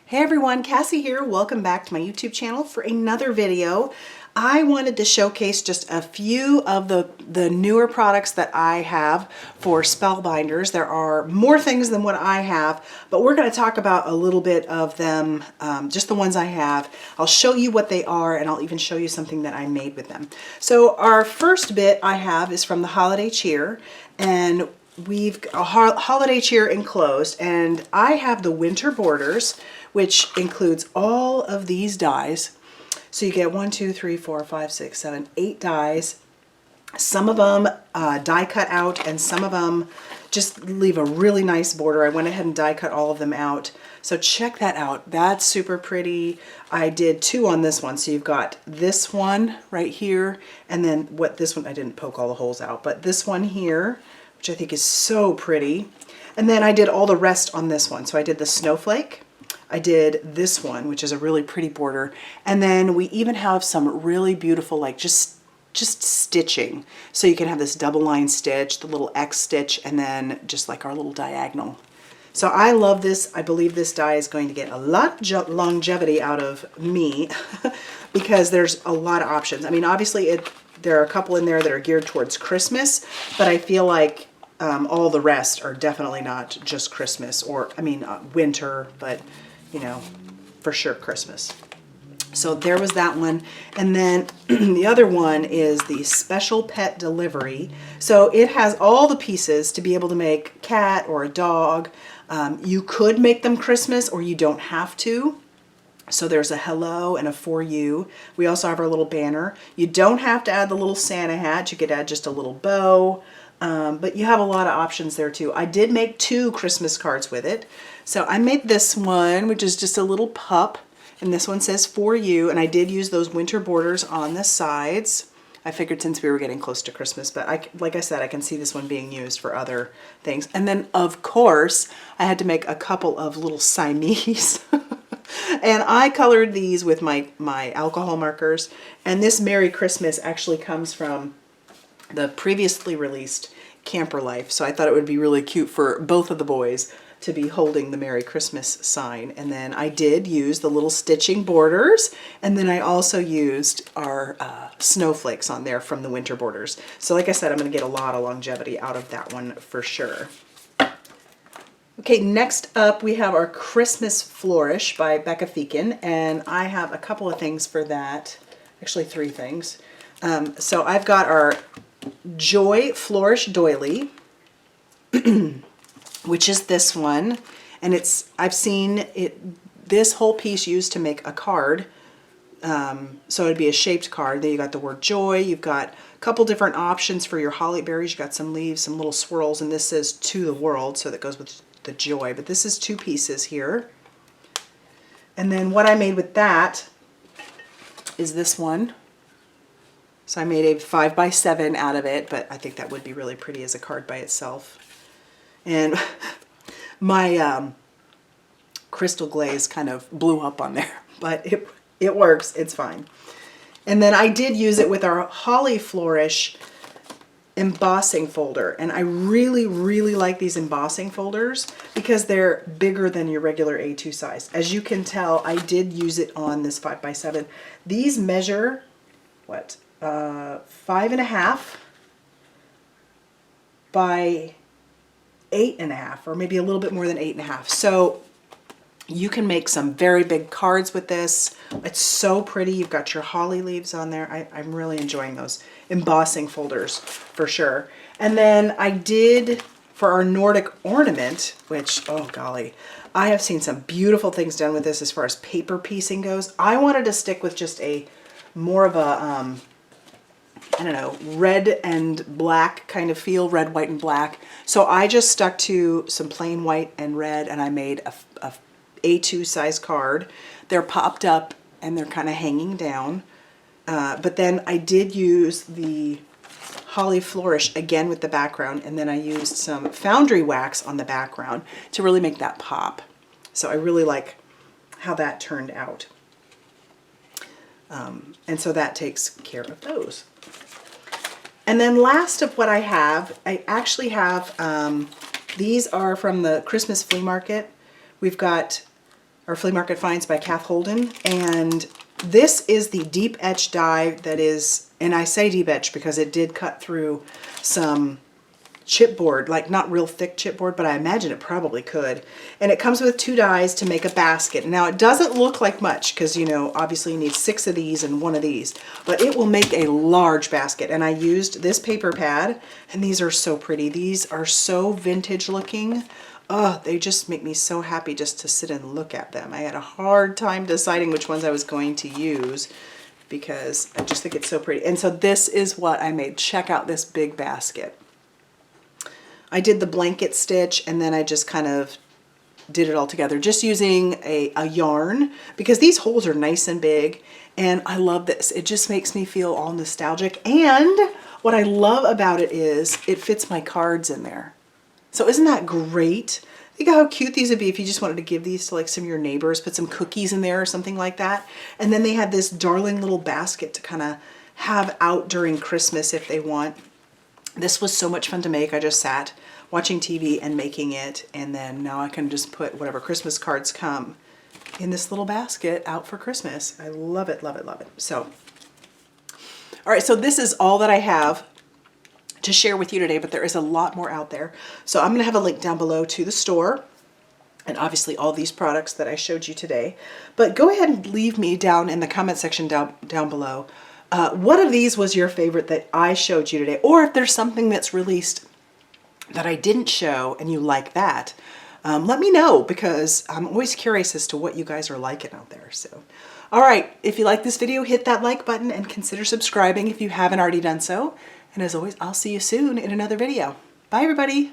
Hey everyone, Cassie here. Welcome back to my YouTube channel for another video. I wanted to showcase just a few of the newer products that I have for Spellbinders. There are more things than what I have, but we're going to talk about a little bit of them, just the ones I have. I'll show you what they are, and I'll even show you something that I made with them. So our first bit I have is from the Holiday Cheer, and we've a holiday cheer enclosed, and I have the winter borders, which includes all of these dies. So you get 1, 2, 3, 4, 5, 6, 7, 8 dies. Some of them die cut out, and some of them just leave a really nice border. I went ahead and die cut all of them out. So check that out. That's super pretty. I did 2 on this one. So you've got this one right here, and then this one, I didn't poke all the holes out, but this one here, which I think is so pretty. And then I did all the rest on this one. So I did the snowflake. I did this one, which is a really pretty border. And then we even have some really beautiful, like just stitching. So you can have this double line stitch, the little X stitch, and then just like our little diagonal. So I love this. I believe this die is going to get a lot of longevity out of me because there's a lot of options. I mean, obviously there are a couple in there that are geared towards Christmas, but I feel like all the rest are definitely not just Christmas, or I mean winter, but you know, for sure Christmas. So there was that one. And then the other one is the Special Pet Delivery. So it has all the pieces to be able to make a cat or a dog. You could make them Christmas, or you don't have to. So there's a hello and a for you. We also have our little banner. You don't have to add the little Santa hat. You could add just a little bow. But you have a lot of options there too. I did make 2 Christmas cards with it. So I made this one, which is just a little pup, and this one says for you, and I did use those winter borders on the sides. I figured since we were getting close to Christmas, but like I said, I can see this one being used for other things. And then of course, I had to make a couple of little Siamese. And I colored these with my alcohol markers. And this Merry Christmas actually comes from the previously released Camper Life. So I thought it would be really cute for both of the boys to be holding the Merry Christmas sign. And then I did use the little stitching borders, and then I also used our snowflakes on there from the winter borders. So like I said, I'm going to get a lot of longevity out of that one for sure. Okay, next up we have our Christmas Flourish by Becca Feekin, and I have a couple of things for that, actually 3 things. So I've got our Flourish Doily, which is this one, and I've seen this whole piece used to make a card. So it'd be a shaped card. Then you got the word joy. You've got a couple different options for your holly berries. You got some leaves, some little swirls, and this says to the world, so that goes with the joy. But this is 2 pieces here. And then what I made with that is this one. So I made a 5x7 out of it, but I think that would be really pretty as a card by itself. And my crystal glaze kind of blew up on there, but it works, it's fine. And then I did use it with our Holly Flourish embossing folder, and I really, really like these embossing folders because they're bigger than your regular A2 size. As you can tell, I did use it on this 5x7. These measure, what, 5.5 by 8.5, or maybe a little bit more than 8.5. So you can make some very big cards with this. It's so pretty. You've got your holly leaves on there. I'm really enjoying those embossing folders for sure. And then I did for our Nordic Ornament, which, oh golly, I have seen some beautiful things done with this as far as paper piecing goes. I wanted to stick with just a more of a I don't know, red and black kind of feel, red, white, and black. So I just stuck to some plain white and red, and I made a A2 size card. They're popped up and they're kind of hanging down. But then I did use the Holly Flourish again with the background, and then I used some foundry wax on the background to really make that pop. So I really like how that turned out. And so that takes care of those. And then last of what I actually have, these are from the Christmas flea market. We've got or Flea Market Finds by Kath Holden. And this is the deep etch die that is, and I say deep etch because it did cut through some chipboard, like not real thick chipboard, but I imagine it probably could. And it comes with 2 dies to make a basket. Now it doesn't look like much because, you know, obviously you need 6 of these and 1 of these, but it will make a large basket. And I used this paper pad, and these are so pretty. These are so vintage looking. Oh, they just make me so happy just to sit and look at them. I had a hard time deciding which ones I was going to use because I just think it's so pretty. And so this is what I made. Check out this big basket. I did the blanket stitch, and then I just kind of did it all together, just using a yarn, because these holes are nice and big, and I love this. It just makes me feel all nostalgic, and what I love about it is it fits my cards in there. So isn't that great? Think of how cute these would be if you just wanted to give these to like some of your neighbors, put some cookies in there or something like that. And then they have this darling little basket to kind of have out during Christmas if they want. This was so much fun to make. I just sat watching TV and making it, and then now I can just put whatever Christmas cards come in this little basket out for Christmas. I love it, love it, love it. So, all right, so this is all that I have to share with you today, but there is a lot more out there. So I'm going to have a link down below to the store and obviously all these products that I showed you today. But go ahead and leave me down in the comment section down below. What of these was your favorite that I showed you today? Or if there's something that's released that I didn't show and you like that, let me know, because I'm always curious as to what you guys are liking out there. So, all right, if you like this video, hit that like button and consider subscribing if you haven't already done so. And as always, I'll see you soon in another video. Bye, everybody.